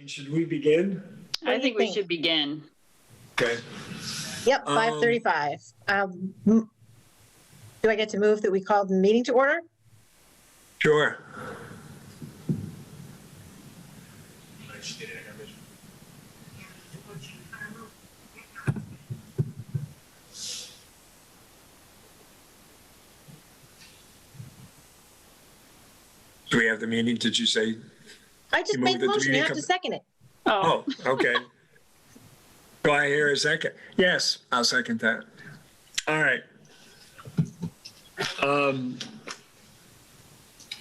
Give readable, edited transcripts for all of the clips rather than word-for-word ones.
should we begin? I think we should begin. Okay. Yep, 5:35. Do I get to move that we call the meeting to order? Sure. Do we have the meeting? Did you say? I just made the motion. You have to second it. Oh, okay. Do I hear a second? Yes, I'll second that. All right. I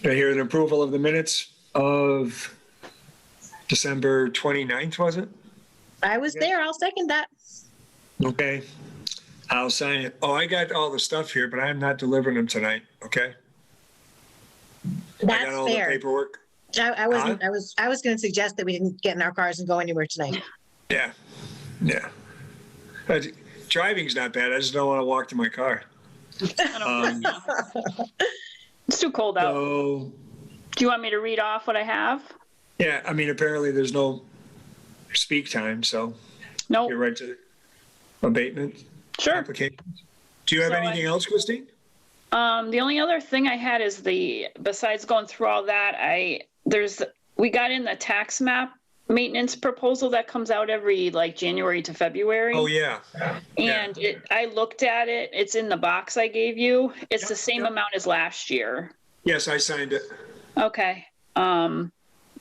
hear an approval of the minutes of December 29th, was it? I was there. I'll second that. Okay. I'll sign it. Oh, I got all the stuff here, but I'm not delivering them tonight. Okay. I That's got all fair. the paperwork. I wasn't. I was going to suggest that we didn't get in our cars and go anywhere tonight. Yeah. Yeah. Driving's not bad. I just don't want to walk to my car. It's too cold out. So, Do you want me to read off what I have? yeah, I mean, apparently there's no speak time, so Nope. you're right to abatement Sure. applications. Do you have So anything else, Christine? The only other thing I had is besides going through all that, we got in the tax map maintenance proposal that comes out every January to February. Oh, yeah. And I looked at it. It's in the box I gave you. It's Yep, the same yep. amount as last year. Yes, I signed it. Okay.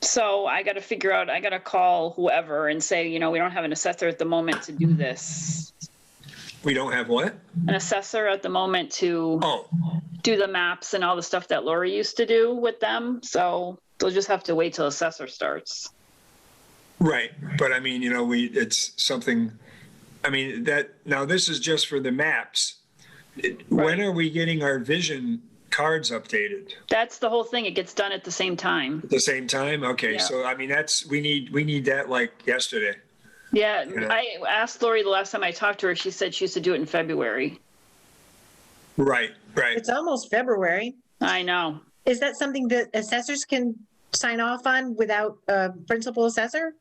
So I got to figure out, I got to call whoever and say, we don't have an assessor at the moment to do this. We don't have what? An assessor at the moment to Oh, do the maps and all the stuff that Lori used to do with them. So they'll just have to wait till assessor starts. right. But I mean, it's something, I mean, now this is just for the maps. When are we getting our vision cards updated? That's the whole thing. It gets done at the same time. At the same time? Okay. Yeah. So, I mean, we need that like yesterday. Yeah. Yeah. I asked Lori the last time I talked to her, she said she used to do it in February. Right. It's almost February. I know. Is that something that assessors can sign off on without a principal assessor?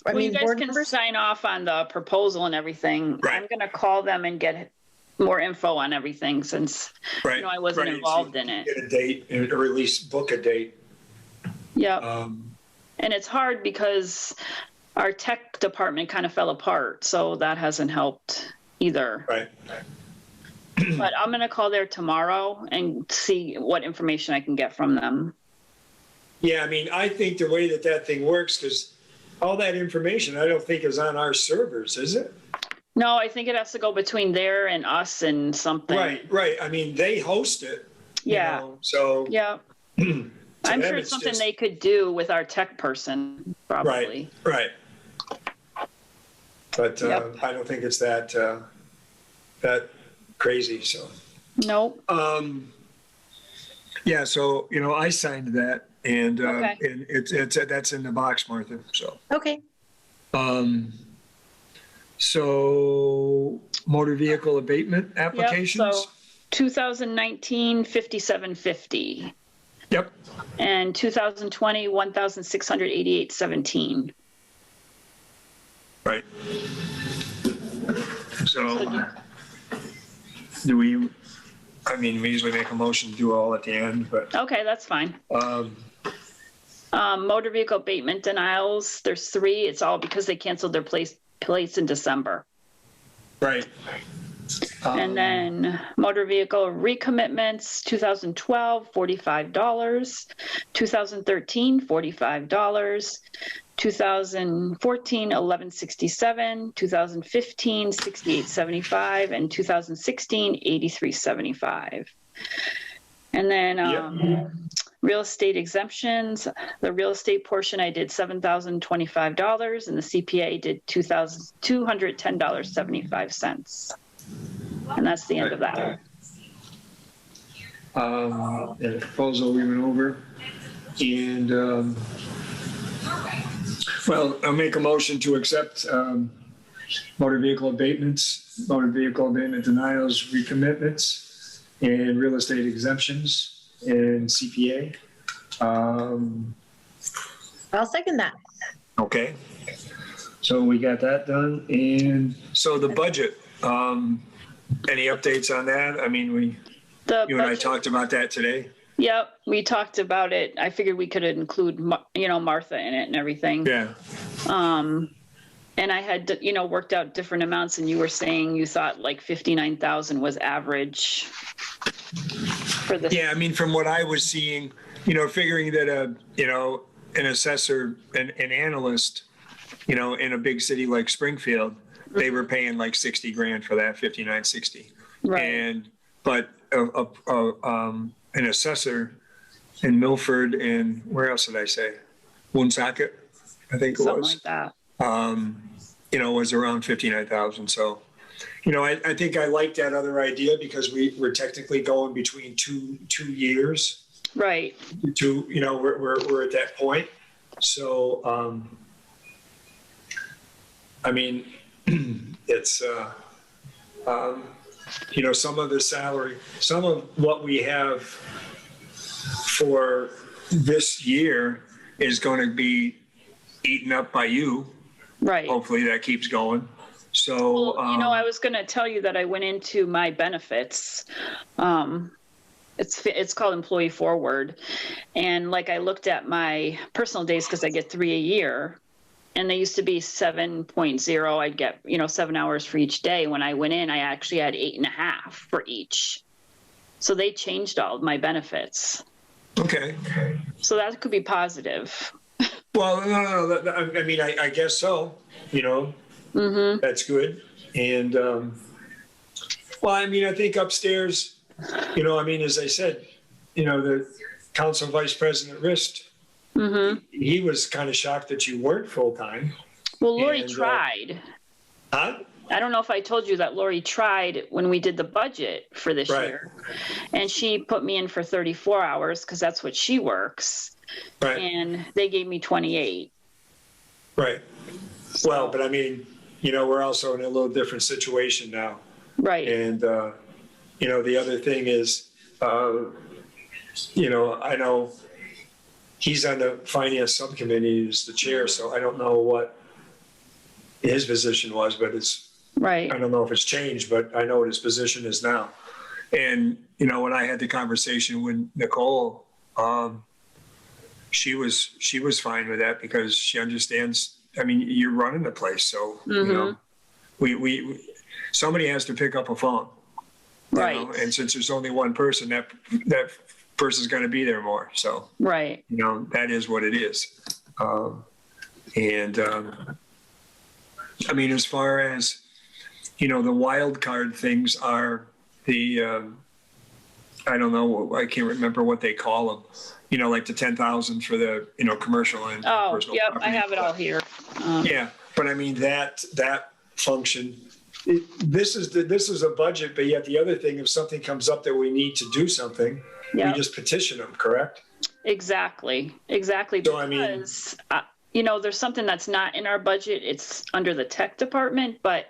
Well, you guys board can members? sign off on the proposal and everything. Right. I'm going to call them and get more info on everything since Right. I wasn't Right. involved in it. Get a date or at least book a date. Yep. Um, And it's hard because our tech department kind of fell apart, so that hasn't helped either. right. But I'm going to call there tomorrow and see what information I can get from them. Yeah, I mean, I think the way that thing works, because all that information, I don't think is on our servers, is it? No, I think it has to go between there and us and something. Right. I mean, they host it. Yeah. So. Yeah. to I'm them, sure it's something just- they could do with our tech person, probably. Right. But Yep. I don't think it's that crazy. So. Nope. Yeah. So I signed that, and Okay. and that's in the box, Martha. So. Okay. So motor vehicle abatement applications. Yep, so 2019, 5750. Yep. And 2020, 1,688.17. Right. So we usually make a motion to do all at the end, but Okay, that's fine. um, Motor vehicle abatement denials, there's 3. It's all because they canceled their plates in December. right. And then motor vehicle recommitments, 2012, $45, 2013, $45, 2014, $11.67, 2015, $68.75, and 2016, $83.75. And then real estate exemptions, the real estate portion I did $7,025 and the CPA did $210.75. And that's the end of that. And the proposal we went over, and well, I'll make a motion to accept motor vehicle abatements, motor vehicle abatement denials, recommitments, and real estate exemptions and CPA. I'll second that. Okay. So we got that done. And so the budget, any updates on that? I mean, you and I talked about that today. Yep, we talked about it. I figured we could include, Martha in it and everything. Yeah. And I had, worked out different amounts, and you were saying you thought like 59,000 was average for this. Yeah, I mean, from what I was seeing, figuring that an assessor, an analyst, in a big city like Springfield, they were paying like 60 grand for that, 5960. Right. But an assessor in Milford and where else did I say? Woonsocket, I think it Something was. like that. Was around 59,000. So, I think I like that other idea because we're technically going between two years. Right. We're at that point. So, I mean, it's, some of the salary, some of what we have for this year is going to be eaten up by you. Right. Hopefully that keeps going. So, I was going to tell you that I went into my benefits. It's called Employee Forward. And like I looked at my personal days because I get 3 a year. And they used to be 7.0. I'd get, 7 hours for each day. When I went in, I actually had 8.5 for each. So they changed all of my benefits. Okay. So that could be positive. Well, no. I mean, I guess so. That's good. And, I think upstairs, as I said, the council vice president Rist, he was kind of shocked that you weren't full time. Well, Lori tried. Huh? I don't know if I told you that Lori tried when we did the budget for this year. And she put me in for 34 hours because that's what she works. Right. And they gave me 28. Right. Well, but I mean, we're also in a little different situation now. Right. And, the other thing is, I know he's on the finance subcommittee as the chair, so I don't know what his position was, but right. I don't know if it's changed, but I know what his position is now. And, when I had the conversation with Nicole, she was fine with that because she understands, I mean, you're running the place. So, we somebody has to pick up a phone. Right. And since there's only one person, that person's going to be there more. So, right. That is what it is. I mean, as far as, the wild card things are the, I don't know, I can't remember what they call them. Like the 10,000 for the, commercial and personal yep, property. I have it all here. Yeah, but I mean that function. This is a budget, but yet the other thing, if something comes up that we need to do something, we just petition them, correct? Exactly. So, I mean, because, there's something that's not in our budget. It's under the tech department, but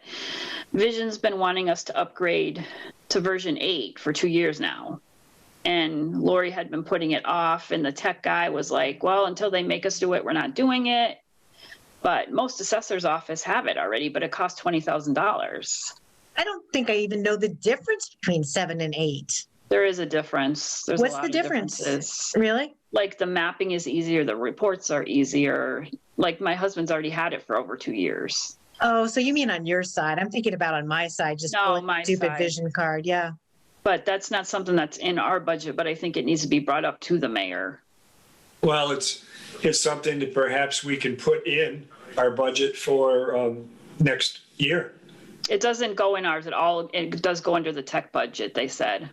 Vision's been wanting us to upgrade to version 8 for 2 years now. And Lori had been putting it off, and the tech guy was like, well, until they make us do it, we're not doing it. But most assessors' office have it already, but it costs $20,000. I don't think I even know the difference between 7 and 8. There is a difference. There's What's a lot the of difference? differences. Really? Like the mapping is easier, the reports are easier. Like my husband's already had it for over 2 years. Oh, so you mean on your side? I'm thinking about on my side, just pulling my stupid side. vision card. Yeah. But that's not something that's in our budget, but I think it needs to be brought up to the mayor. Well, it's something that perhaps we can put in our budget for next year. It doesn't go in ours at all. It does go under the tech budget, they said.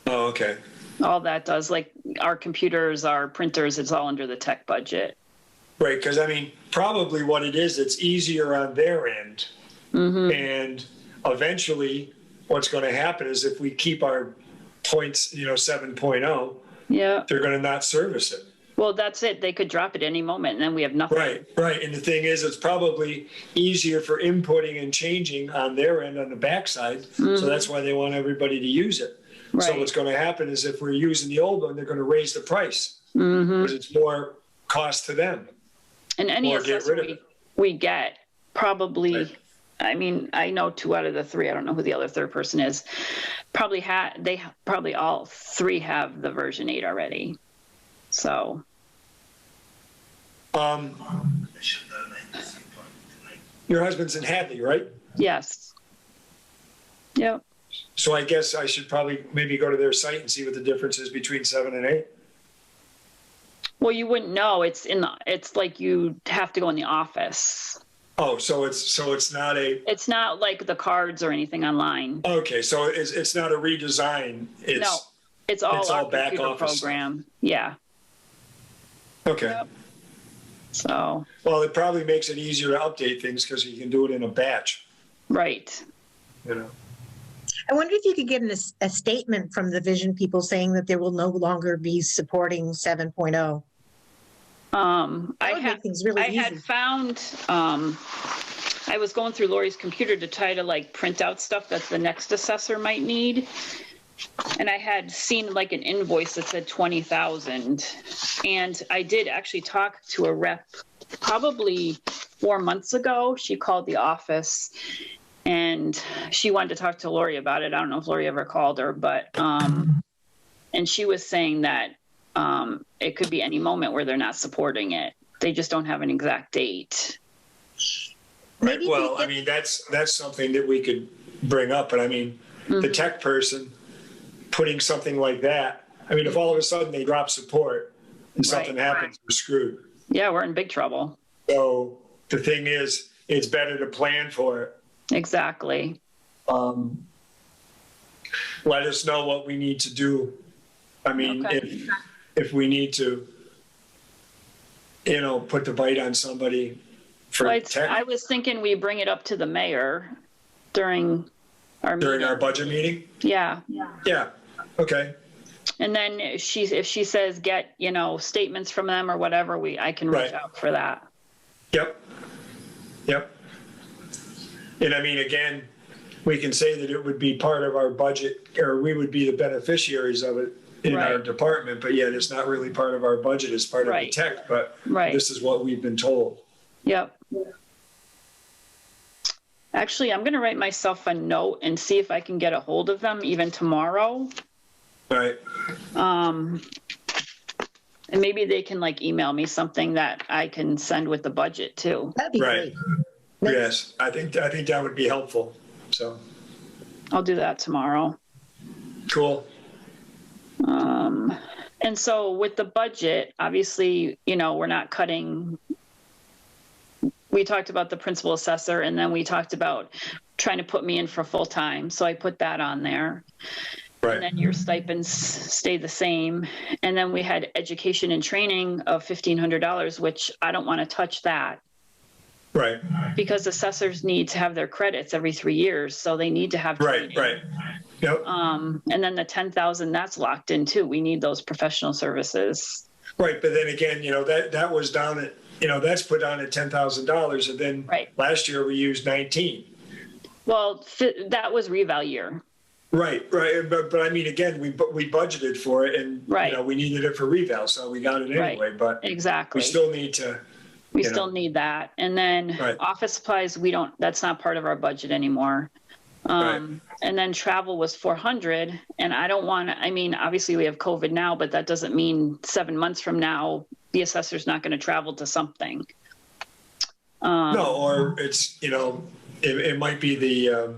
Oh, okay. All that does, like our computers, our printers, it's all under the tech budget. Right, because I mean, probably what it is, it's easier on their end. And eventually what's going to happen is if we keep our points, 7.0, they're going to not service it. Well, that's it. They could drop it any moment and then we have nothing. Right. And the thing is, it's probably easier for inputting and changing on their end on the backside. So that's why they want everybody to use it. Right. So what's going to happen is if we're using the old one, they're going to raise the price because it's more cost to them. And any Or get assessor rid of it. we get probably, Right. I mean, I know 2 out of the 3, I don't know who the other third person is, they probably all 3 have the version 8 already. So, Your husband's in Hadley, right? yes. Yep. So I guess I should probably maybe go to their site and see what the difference is between 7 and 8. Well, you wouldn't know. It's like you have to go in the office. Oh, so it's not a, It's not like the cards or anything online. okay, so it's not a redesign. No, it's all our back computer office stuff. program. Yeah. Okay. Yep. So, Well, it probably makes it easier to update things because you can do it in a batch, right. you know? I wonder if you could get a statement from the vision people saying that they will no longer be supporting 7.0. That would make things really I easy. had found, I was going through Lori's computer to try to like print out stuff that the next assessor might need. And I had seen like an invoice that said 20,000. And I did actually talk to a rep probably 4 months ago. She called the office and she wanted to talk to Lori about it. I don't know if Lori ever called her, but, and she was saying that it could be any moment where they're not supporting it. They just don't have an exact date. Right. Maybe Well, we I mean, that's something that we could bring up, but I mean, the tech person putting something like that, I mean, if all of a sudden they drop support and something happens, we're screwed. Yeah, we're in big trouble. So the thing is, it's better to plan for it. Exactly. Let us know what we need to do. I mean, Okay. if we need to, you know, put the bite on somebody for Well, tech I was thinking we bring it up to the mayor during our during meeting. our budget meeting. Yeah. Yeah. Okay. And then if she says get, statements from them or whatever, I can reach Right. out for that. Yep. Yep. And I mean, again, we can say that it would be part of our budget, or we would be the beneficiaries of it in our Right. department, but yet it's not really part of our budget, it's part of the Right. tech, but Right. this is what we've been told. Yep. Actually, I'm going to write myself a note and see if I can get a hold of them even tomorrow. Right. And maybe they can like email me something that I can send with the budget too. That'd be Right. great. Yes. I think that would be helpful. So I'll do that tomorrow. cool. And so with the budget, obviously, we're not cutting. We talked about the principal assessor, and then we talked about trying to put me in for full time. So I put that on there. Right. And then your stipends stay the same. And then we had education and training of $1,500, which I don't want to touch that Right. because assessors need to have their credits every 3 years. So they need to have Right. training. Right. Yep. And then the 10,000, that's locked in too. We need those professional services. Right. But then again, that was down at, that's put on at $10,000. And then Right. last year we used 19. Well, that was reval year. Right. Right. But I mean, again, we budgeted for it and, Right. we needed it for reval. So we got it anyway, but Exactly. we still need to, We you still know. need that. And then Right. office supplies, that's not part of our budget anymore. Right. And then travel was 400. And I don't want to, obviously we have COVID now, but that doesn't mean 7 months from now, the assessor's not going to travel to something. no, or it's, it might be the,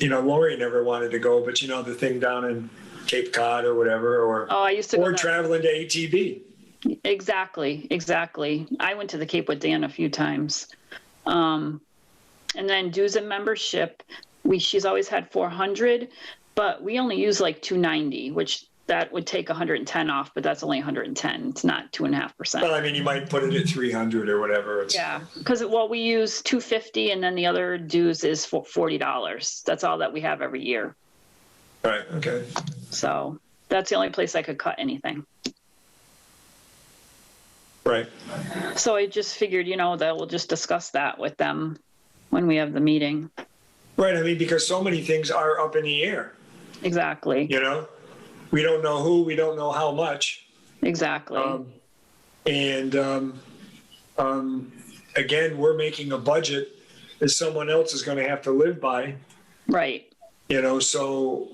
Lori never wanted to go, but the thing down in Cape Cod or whatever, or, Oh, I used to go or there. traveling to ATB. Exactly. I went to the Cape with Dan a few times. And then dues and membership, she's always had 400, but we only use like 290, which that would take 110 off, but that's only 110. It's not 2.5%. Well, I mean, you might put it at 300 or whatever. It's, Yeah, because we use 250 and then the other dues is $40. That's all that we have every year. Right. Okay. So that's the only place I could cut anything. Right. So I just figured, that we'll just discuss that with them when we have the meeting. Right. I mean, because so many things are up in the air, Exactly. we don't know who, we don't know how much. Exactly. again, we're making a budget that someone else is going to have to live by, Right. So,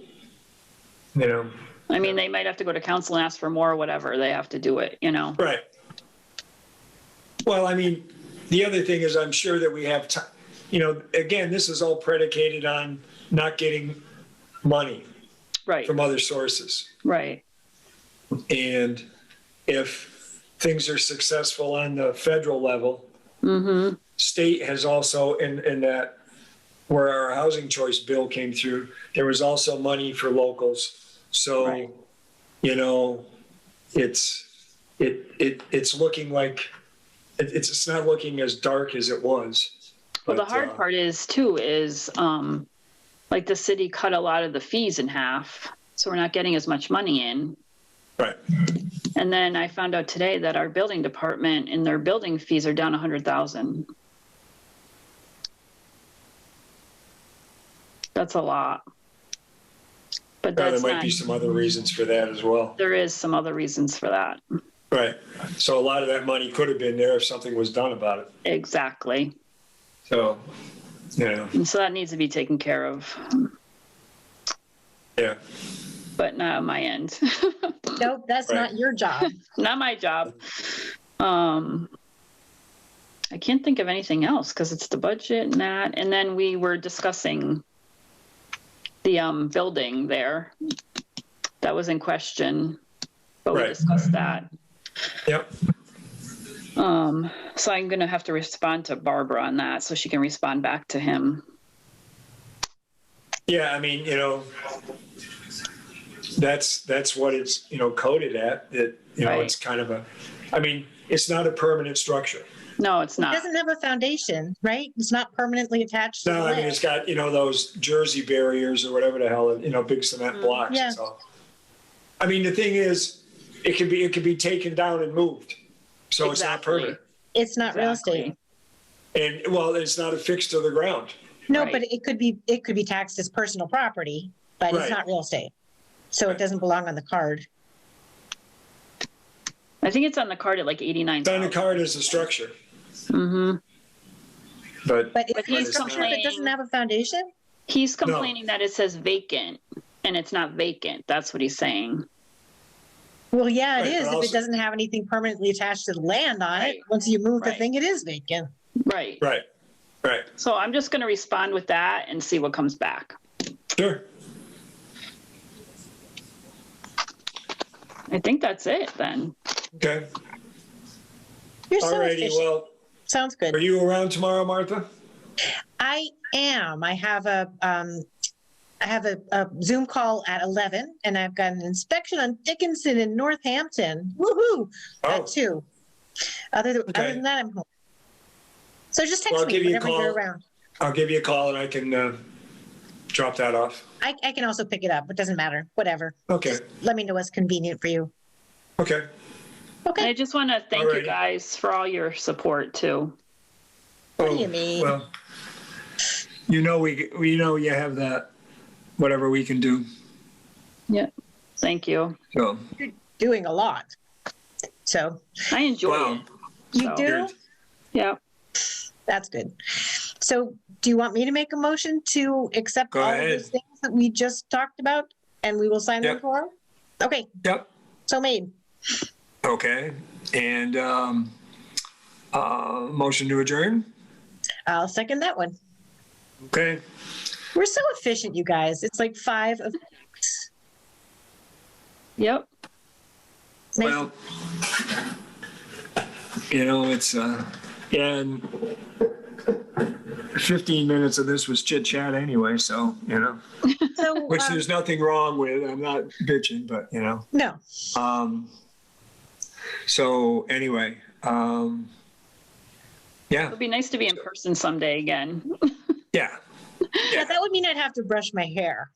I mean, they might have to go to council and ask for more or whatever. They have to do it, Right. Well, I mean, the other thing is I'm sure that we have time, again, this is all predicated on not getting money Right. from other sources. Right. And if things are successful on the federal level, state has also, in that where our housing choice bill came through, there was also money for locals. So, Right. It's looking like it's not looking as dark as it was. Well, But, the hard part is like the city cut a lot of the fees in half, so we're not getting as much money in. Right. And then I found out today that our building department and their building fees are down 100,000. That's a lot. But There that's might be some other reasons for that as well. There is some other reasons for that. Right. So a lot of that money could have been there if something was done about it. Exactly. So, And so that needs to be taken care of. Yeah. But not on my end. Nope, that's Right. not your job. Not my job. I can't think of anything else because it's the budget and that. And then we were discussing the building there that was in question, but we Right. discussed that. Yep. So I'm going to have to respond to Barbara on that so she can respond back to him. Yeah. I mean, that's what it's, coded at. That, Right. it's kind of it's not a permanent structure. No, it's It not. doesn't have a foundation, right? It's not permanently attached to the No, I mean, land. it's got, those Jersey barriers or whatever the hell, big cement blocks. Yeah. So, I mean, the thing is, it could be taken down and moved. So it's not Exactly. permanent. It's not real Exactly. estate. And well, it's not affixed to the ground. No, Right. but it could be taxed as personal property, but Right. it's not real estate. So it doesn't belong on the card. I think it's on the card at like 89. It's on the card as a structure. Mm-hmm. But But But is it a he's structure that doesn't have a foundation? He's complaining that it says vacant and it's not vacant. That's what he's saying. Well, yeah, it Right, is. but If also- it doesn't have anything permanently attached to the land on Right. it, once you move the Right. thing, it is vacant. Right. right. So I'm just going to respond with that and see what comes back. Sure. I think that's it then. Okay. You're so Alrighty. efficient. Well, Sounds good. are you around tomorrow, Martha? I am. I have a Zoom call at 11, and I've got an inspection on Dickinson in Northampton. Woohoo! Oh. At 2. Other Okay. than that, I'm home. So just text Well, I'll me give you a whenever you're call. around. I'll give you a call and I can drop that off. I can also pick it up. It doesn't matter. Whatever. Okay. Just let me know what's convenient for you. Okay. Okay. I just want to thank you Alrighty. guys for all your support too. What do you mean? Well, we know you have that, whatever we can do. Yeah. Thank you. So, You're doing a lot. So I enjoy wow. it. you So, do? Good. Yeah. That's good. So do you want me to make a motion to accept Go all of ahead. those things that we just talked about and we will sign them Yep. for? Okay, Yep. so made. Okay. And motion to adjourn? I'll second that one. Okay. We're so efficient, you guys. It's like 5 of Yep. Nice. Well, it's, and 15 minutes of this was chit chat anyway. So, So, which there's nothing wrong with. I'm not bitching, but, no, so anyway, yeah, It'd be nice to be in person someday again. yeah. yeah, that would mean I'd have to brush my hair.